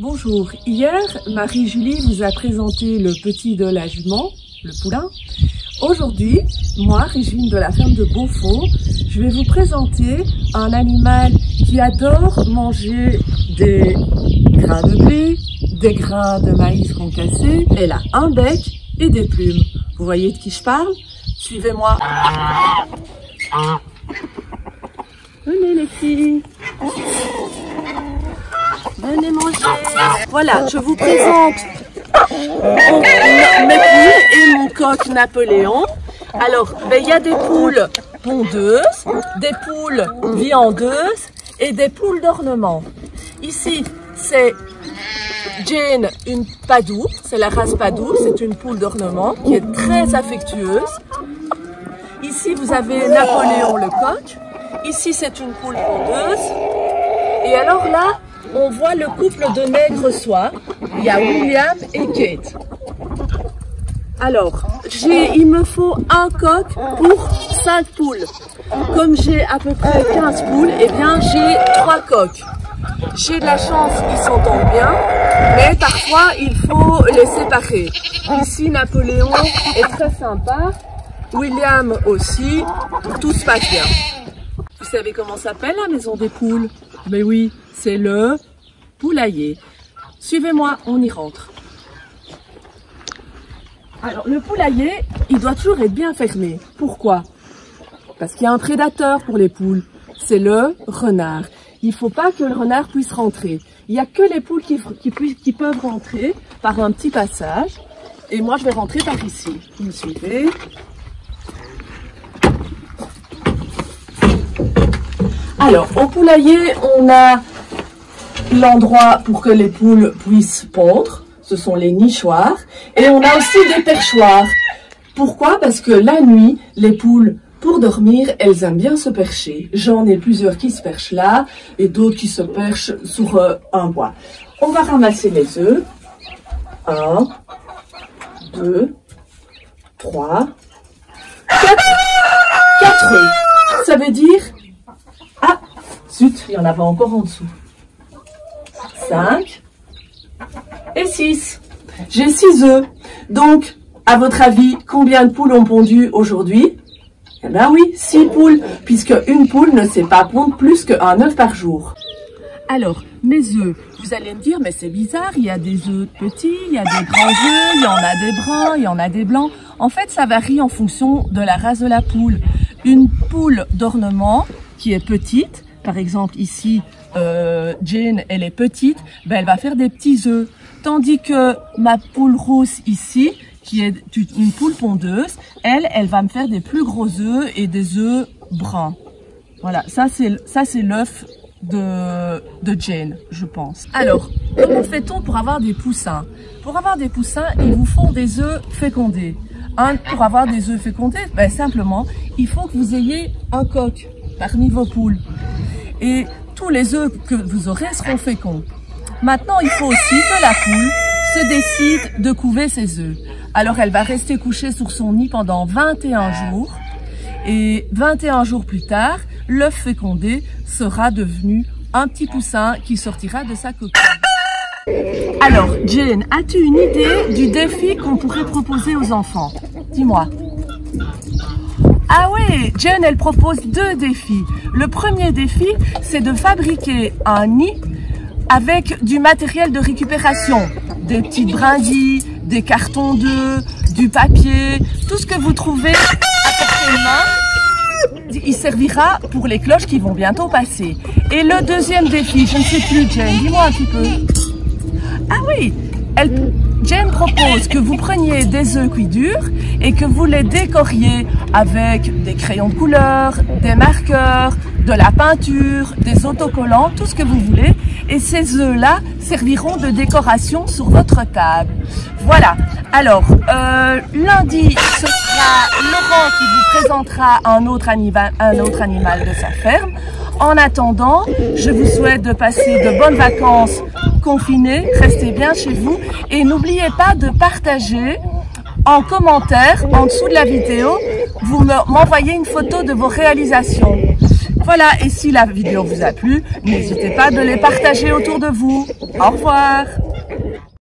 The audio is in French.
Bonjour, hier Marie-Julie vous a présenté le petit de la jument, le poulain. Aujourd'hui, moi, Régine de la ferme de Beaufort, je vais vous présenter un animal qui adore manger des grains de blé, des grains de maïs concassés. Elle a un bec et des plumes. Vous voyez de qui je parle? Suivez-moi. Venez les filles. Venez manger. Voilà, je vous présente mes poules et mon coq Napoléon. Alors, il y a des poules pondeuses, des poules viandeuses et des poules d'ornement. Ici, c'est Jane, une Padoue, c'est la race Padoue, c'est une poule d'ornement qui est très affectueuse. Ici, vous avez Napoléon le coq. Ici, c'est une poule pondeuse. Et alors là, on voit le couple de nègres soies. Il y a William et Kate. Alors, il me faut un coq pour 5 poules. Comme j'ai à peu près 15 poules, eh bien, j'ai 3 coqs. J'ai de la chance, ils s'entendent bien, mais parfois, il faut les séparer. Ici, Napoléon est très sympa. William aussi. Tout se passe bien. Vous savez comment s'appelle la maison des poules? Mais oui, c'est le poulailler. Suivez-moi, on y rentre. Alors, le poulailler, il doit toujours être bien fermé. Pourquoi? Parce qu'il y a un prédateur pour les poules. C'est le renard. Il ne faut pas que le renard puisse rentrer. Il n'y a que les poules qui peuvent rentrer par un petit passage. Et moi, je vais rentrer par ici. Vous me suivez? Alors, au poulailler, on a l'endroit pour que les poules puissent pondre. Ce sont les nichoirs. Et on a aussi des perchoirs. Pourquoi? Parce que la nuit, les poules, pour dormir, elles aiment bien se percher. J'en ai plusieurs qui se perchent là et d'autres qui se perchent sur un bois. On va ramasser les œufs. 1, 2, 3, 4 œufs. Ça veut dire... Ah, zut, il y en avait encore en dessous. 5 et 6. J'ai 6 œufs. Donc, à votre avis, combien de poules ont pondu aujourd'hui? Eh bien oui, 6 poules, puisque une poule ne sait pas pondre plus qu'un œuf par jour. Alors, mes œufs, vous allez me dire, mais c'est bizarre, il y a des œufs petits, il y a des grands œufs, il y en a des bruns, il y en a des blancs. En fait, ça varie en fonction de la race de la poule. Une poule d'ornement qui est petite, par exemple ici, Jane, elle est petite, ben elle va faire des petits œufs. Tandis que ma poule rousse ici, qui est une poule pondeuse, elle va me faire des plus gros œufs et des œufs bruns. Voilà, ça c'est l'œuf de Jane, je pense. Alors, comment fait-on pour avoir des poussins? Pour avoir des poussins, il vous faut des œufs fécondés. Pour avoir des œufs fécondés, ben simplement, il faut que vous ayez un coq parmi vos poules. Et tous les œufs que vous aurez seront féconds. Maintenant, il faut aussi que la poule se décide de couver ses œufs. Alors, elle va rester couchée sur son nid pendant 21 jours. Et 21 jours plus tard, l'œuf fécondé sera devenu un petit poussin qui sortira de sa coquille. Alors, Jane, as-tu une idée du défi qu'on pourrait proposer aux enfants? Dis-moi. Ah oui, Jane, elle propose 2 défis. Le premier défi, c'est de fabriquer un nid avec du matériel de récupération. Des petites brindilles, des cartons d'œufs, du papier, tout ce que vous trouvez à portée de main. Il servira pour les cloches qui vont bientôt passer. Et le deuxième défi, je ne sais plus, Jane, dis-moi un petit peu. Ah oui, Jane propose que vous preniez des œufs cuits durs et que vous les décoriez avec des crayons de couleur, des marqueurs, de la peinture, des autocollants, tout ce que vous voulez. Et ces œufs-là serviront de décoration sur votre table. Voilà. Alors, lundi, ce sera Laurent qui vous présentera un autre animal de sa ferme. En attendant, je vous souhaite de passer de bonnes vacances confinées. Restez bien chez vous et n'oubliez pas de partager en commentaire en dessous de la vidéo. Vous m'envoyez une photo de vos réalisations. Voilà, et si la vidéo vous a plu, n'hésitez pas de les partager autour de vous. Au revoir.